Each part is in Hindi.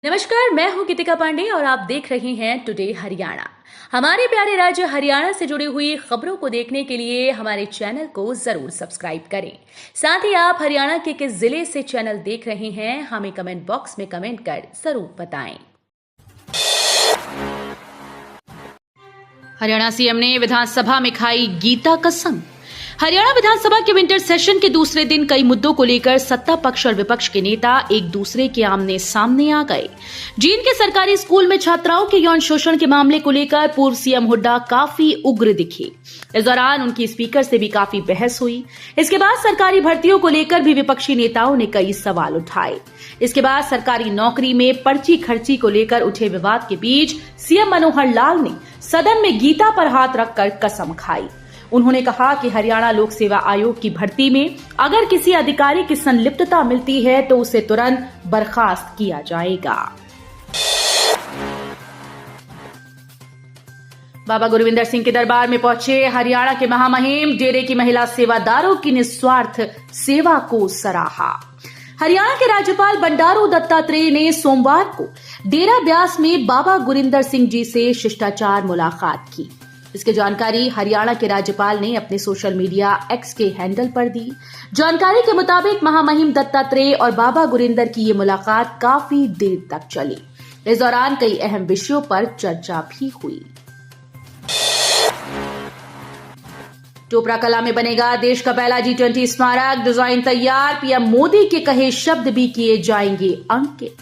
नमस्कार, मैं हूं गीतिका पांडे और आप देख रहे हैं टुडे हरियाणा। हमारे प्यारे राज्य हरियाणा से जुड़ी हुई खबरों को देखने के लिए हमारे चैनल को जरूर सब्सक्राइब करें। साथ ही आप हरियाणा के किस जिले से चैनल देख रहे हैं हमें कमेंट बॉक्स में कमेंट कर जरूर बताएं। हरियाणा सीएम ने विधानसभा में खाई गीता कसम। हरियाणा विधानसभा के विंटर सेशन के दूसरे दिन कई मुद्दों को लेकर सत्ता पक्ष और विपक्ष के नेता एक दूसरे के आमने सामने आ गए। जींद के सरकारी स्कूल में छात्राओं के यौन शोषण के मामले को लेकर पूर्व सीएम हुड्डा काफी उग्र दिखे। इस दौरान उनकी स्पीकर से भी काफी बहस हुई। इसके बाद सरकारी भर्तियों को लेकर भी विपक्षी नेताओं ने कई सवाल उठाए। इसके बाद सरकारी नौकरी में पर्ची खर्ची को लेकर उठे विवाद के बीच सीएम मनोहर लाल ने सदन में गीता पर हाथ रखकर कसम खाई। उन्होंने कहा कि हरियाणा लोक सेवा आयोग की भर्ती में अगर किसी अधिकारी की संलिप्तता मिलती है तो उसे तुरंत बर्खास्त किया जाएगा। बाबा गुरविंदर सिंह के दरबार में पहुंचे हरियाणा के महामहिम, डेरे की महिला सेवादारों की निस्वार्थ सेवा को सराहा। हरियाणा के राज्यपाल बंडारू दत्तात्रेय ने सोमवार को डेरा ब्यास में बाबा गुरिंदर सिंह जी से शिष्टाचार मुलाकात की। इसकी जानकारी हरियाणा के राज्यपाल ने अपने सोशल मीडिया एक्स के हैंडल पर दी। जानकारी के मुताबिक महामहिम दत्तात्रेय और बाबा गुरिंदर की ये मुलाकात काफी देर तक चली। इस दौरान कई अहम विषयों पर चर्चा भी हुई। टोपरा कला में बनेगा देश का पहला G20 स्मारक, डिजाइन तैयार, पीएम मोदी के कहे शब्द भी किए जाएंगे अंकित।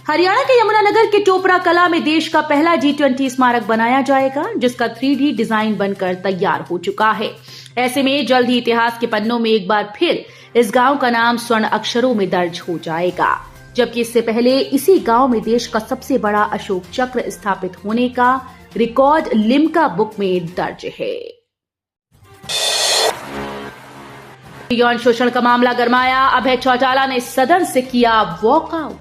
हरियाणा के यमुनानगर के टोपरा कला में देश का पहला G20 स्मारक बनाया जाएगा, जिसका 3D डिजाइन बनकर तैयार हो चुका है। ऐसे में जल्द ही इतिहास के पन्नों में एक बार फिर इस गांव का नाम स्वर्ण अक्षरों में दर्ज हो जाएगा, जबकि इससे पहले इसी गांव में देश का सबसे बड़ा अशोक चक्र स्थापित होने का रिकॉर्ड लिम्का बुक में दर्ज है। यौन शोषण का मामला गरमाया, अभय चौटाला ने सदन से किया वॉकआउट।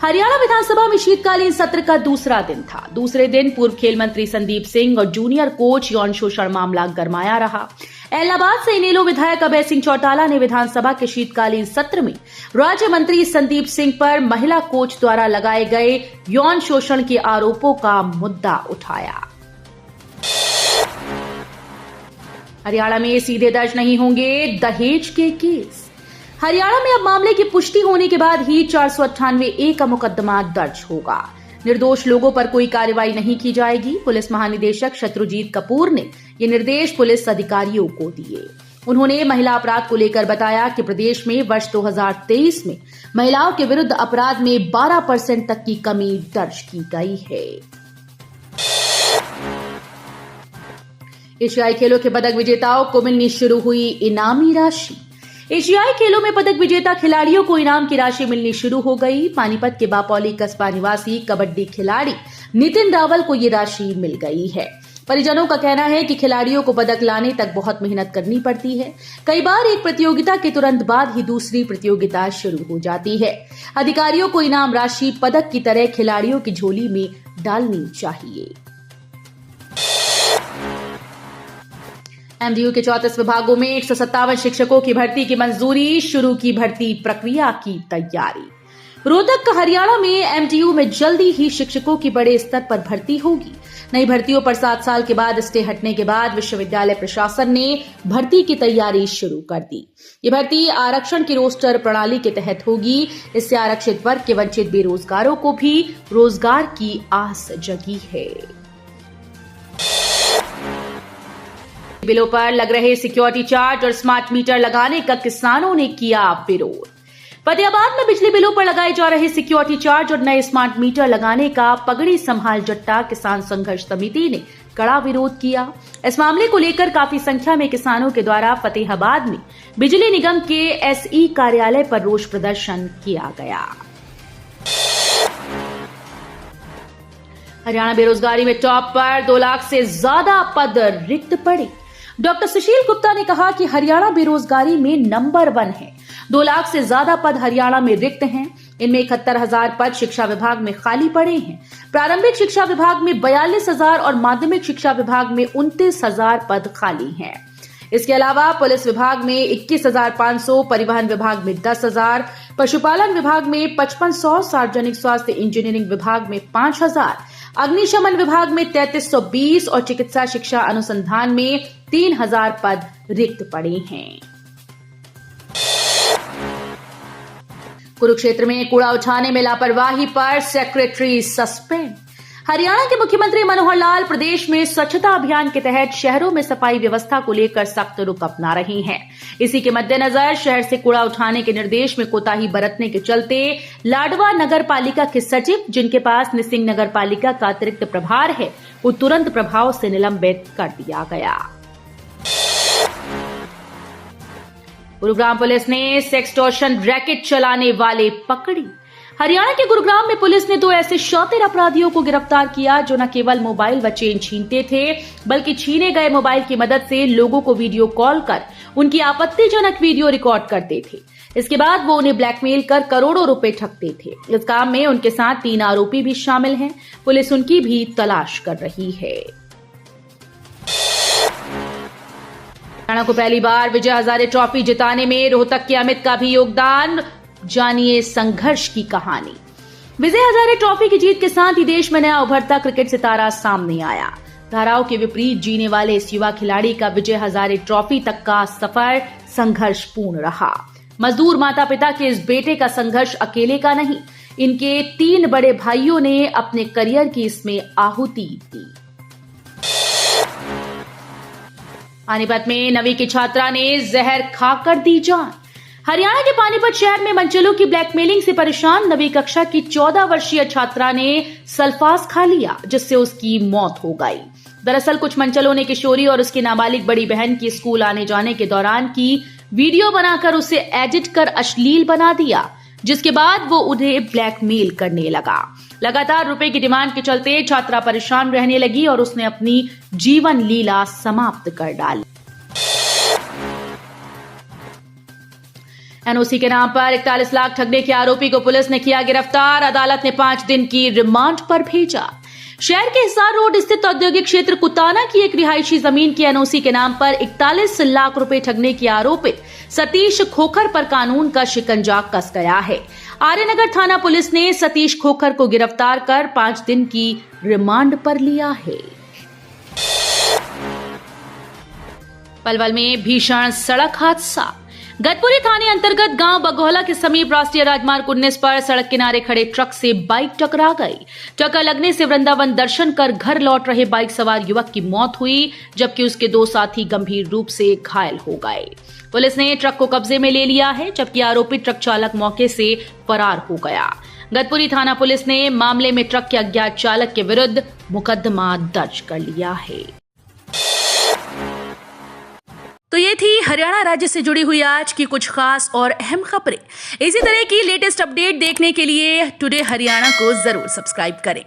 हरियाणा विधानसभा में शीतकालीन सत्र का दूसरा दिन था। दूसरे दिन पूर्व खेल मंत्री संदीप सिंह और जूनियर कोच यौन शोषण मामला गरमाया रहा। एलनाबाद से इनेलो विधायक अभय सिंह चौटाला ने विधानसभा के शीतकालीन सत्र में राज्य मंत्री संदीप सिंह पर महिला कोच द्वारा लगाए गए यौन शोषण के आरोपों का मुद्दा उठाया। हरियाणा में सीधे दर्ज नहीं होंगे दहेज के केस। हरियाणा में अब मामले की पुष्टि होने के बाद ही 498A का मुकदमा दर्ज होगा। निर्दोष लोगों पर कोई कार्रवाई नहीं की जाएगी। पुलिस महानिदेशक शत्रुजीत कपूर ने ये निर्देश पुलिस अधिकारियों को दिए। उन्होंने महिला अपराध को लेकर बताया कि प्रदेश में वर्ष 2023 में महिलाओं के विरुद्ध अपराध में 12% तक की कमी दर्ज की गई है। एशियाई खेलों के पदक विजेताओं को मिलनी शुरू हुई इनामी राशि। एशियाई खेलों में पदक विजेता खिलाड़ियों को इनाम की राशि मिलनी शुरू हो गई। पानीपत के बापौली कस्बा निवासी कबड्डी खिलाड़ी नितिन रावल को ये राशि मिल गई है। परिजनों का कहना है कि खिलाड़ियों को पदक लाने तक बहुत मेहनत करनी पड़ती है। कई बार एक प्रतियोगिता के तुरंत बाद ही दूसरी प्रतियोगिता शुरू हो जाती है। अधिकारियों को इनाम राशि पदक की तरह खिलाड़ियों की झोली में डालनी चाहिए। एमडीयू के 34 विभागों में 157 शिक्षकों की भर्ती की मंजूरी, शुरू की भर्ती प्रक्रिया की तैयारी। रोहतक हरियाणा में एमडीयू में जल्दी ही शिक्षकों की बड़े स्तर पर भर्ती होगी। नई भर्तियों पर 7 साल के बाद स्टे हटने के बाद विश्वविद्यालय प्रशासन ने भर्ती की तैयारी शुरू कर दी। ये भर्ती आरक्षण की रोस्टर प्रणाली के तहत होगी। इससे आरक्षित वर्ग के वंचित बेरोजगारों को भी रोजगार की आस जगी है। बिलों पर लग रहे सिक्योरिटी चार्ज और स्मार्ट मीटर लगाने का किसानों ने किया विरोध। फतेहाबाद में बिजली बिलों पर लगाए जा रहे सिक्योरिटी चार्ज और नए स्मार्ट मीटर लगाने का पगड़ी संभाल जट्टा किसान संघर्ष समिति ने कड़ा विरोध किया। इस मामले को लेकर काफी संख्या में किसानों के द्वारा फतेहाबाद में बिजली निगम के एसई कार्यालय पर रोष प्रदर्शन किया गया। हरियाणा बेरोजगारी में टॉप पर, 2 लाख से ज्यादा पद रिक्त पड़े। डॉक्टर सुशील गुप्ता ने कहा कि हरियाणा बेरोजगारी में नंबर 1 है। 2 लाख से ज्यादा पद हरियाणा में रिक्त हैं। इनमें 71,000 पद शिक्षा विभाग में खाली पड़े हैं। प्रारंभिक शिक्षा विभाग में 42,000 और माध्यमिक शिक्षा विभाग में 29,000 पद खाली हैं। इसके अलावा पुलिस विभाग में 21,500, परिवहन विभाग में 10,000, पशुपालन विभाग में 5500, सार्वजनिक स्वास्थ्य इंजीनियरिंग विभाग में 5000, अग्निशमन विभाग में 3320 और चिकित्सा शिक्षा अनुसंधान में 3000 पद रिक्त पड़े हैं। कुरुक्षेत्र में कूड़ा उठाने में लापरवाही पर सेक्रेटरी सस्पेंड। हरियाणा के मुख्यमंत्री मनोहर लाल प्रदेश में स्वच्छता अभियान के तहत शहरों में सफाई व्यवस्था को लेकर सख्त रुख अपना रहे हैं। इसी के मद्देनजर शहर से कूड़ा उठाने के निर्देश में कोताही बरतने के चलते लाडवा नगर पालिका के सचिव, जिनके पास निसिंग नगर पालिका का अतिरिक्त प्रभार है, को तुरंत प्रभाव से निलंबित कर दिया गया। गुरुग्राम पुलिस ने सेक्सटॉर्शन रैकेट चलाने वाले पकड़ी। हरियाणा के गुरुग्राम में पुलिस ने 2 ऐसे शातिर अपराधियों को गिरफ्तार किया जो न केवल मोबाइल व चेन छीनते थे, बल्कि छीने गए मोबाइल की मदद से लोगों को वीडियो कॉल कर उनकी आपत्तिजनक वीडियो रिकॉर्ड करते थे। इसके बाद वो उन्हें ब्लैकमेल कर करोड़ों रुपए ठगते थे। इस काम में उनके साथ 3 आरोपी भी शामिल हैं। पुलिस उनकी भी तलाश कर रही है। हरियाणा को पहली बार विजय हजारे ट्रॉफी जिताने में रोहतक के अमित का भी योगदान। जानिए संघर्ष की कहानी। विजय हजारे ट्रॉफी की जीत के साथ ही देश में नया उभरता क्रिकेट सितारा सामने आया। धाराओं के विपरीत जीने वाले इस युवा खिलाड़ी का विजय हजारे ट्रॉफी तक का सफर संघर्षपूर्ण रहा। मजदूर माता पिता के इस बेटे का संघर्ष अकेले का नहीं, इनके 3 बड़े भाइयों ने अपने करियर की इसमें आहुति दी। पानीपत में 9वीं की छात्रा ने जहर खाकर दी जान। हरियाणा के पानीपत शहर में मनचलों की ब्लैकमेलिंग से परेशान 9वीं कक्षा की 14 वर्षीय छात्रा ने सल्फास खा लिया, जिससे उसकी मौत हो गई। दरअसल कुछ मनचलों ने किशोरी और उसकी नाबालिग बड़ी बहन की स्कूल आने जाने के दौरान की वीडियो बनाकर उसे एडिट कर अश्लील बना दिया, जिसके बाद वो उन्हें ब्लैकमेल करने लगा। लगातार रुपए की डिमांड के चलते छात्रा परेशान रहने लगी और उसने अपनी जीवन लीला समाप्त कर डाली। एनओसी के नाम पर 41 लाख ठगने के आरोपी को पुलिस ने किया गिरफ्तार। अदालत ने 5 दिन की रिमांड पर भेजा। शहर के हिसार रोड स्थित औद्योगिक क्षेत्र कुताना की एक रिहायशी जमीन की एनओसी के नाम पर 41 लाख रुपए ठगने के आरोपित सतीश खोखर पर कानून का शिकंजा कस गया है। आर्यनगर थाना पुलिस ने सतीश खोखर को गिरफ्तार कर 5 दिन की रिमांड पर लिया है। पलवल में भीषण सड़क हादसा। गतपुरी थाने अंतर्गत गांव बघौला के समीप राष्ट्रीय राजमार्ग 19 पर सड़क किनारे खड़े ट्रक से बाइक टकरा गई। टक्कर लगने से वृंदावन दर्शन कर घर लौट रहे बाइक सवार युवक की मौत हुई, जबकि उसके 2 साथी गंभीर रूप से घायल हो गए। पुलिस ने ट्रक को कब्जे में ले लिया है, जबकि आरोपी ट्रक चालक मौके से फरार हो गया। गतपुरी थाना पुलिस ने मामले में ट्रक के अज्ञात चालक के विरुद्ध मुकदमा दर्ज कर लिया है। तो ये थी हरियाणा राज्य से जुड़ी हुई आज की कुछ खास और अहम खबरें। इसी तरह की लेटेस्ट अपडेट देखने के लिए टुडे हरियाणा को जरूर सब्सक्राइब करें।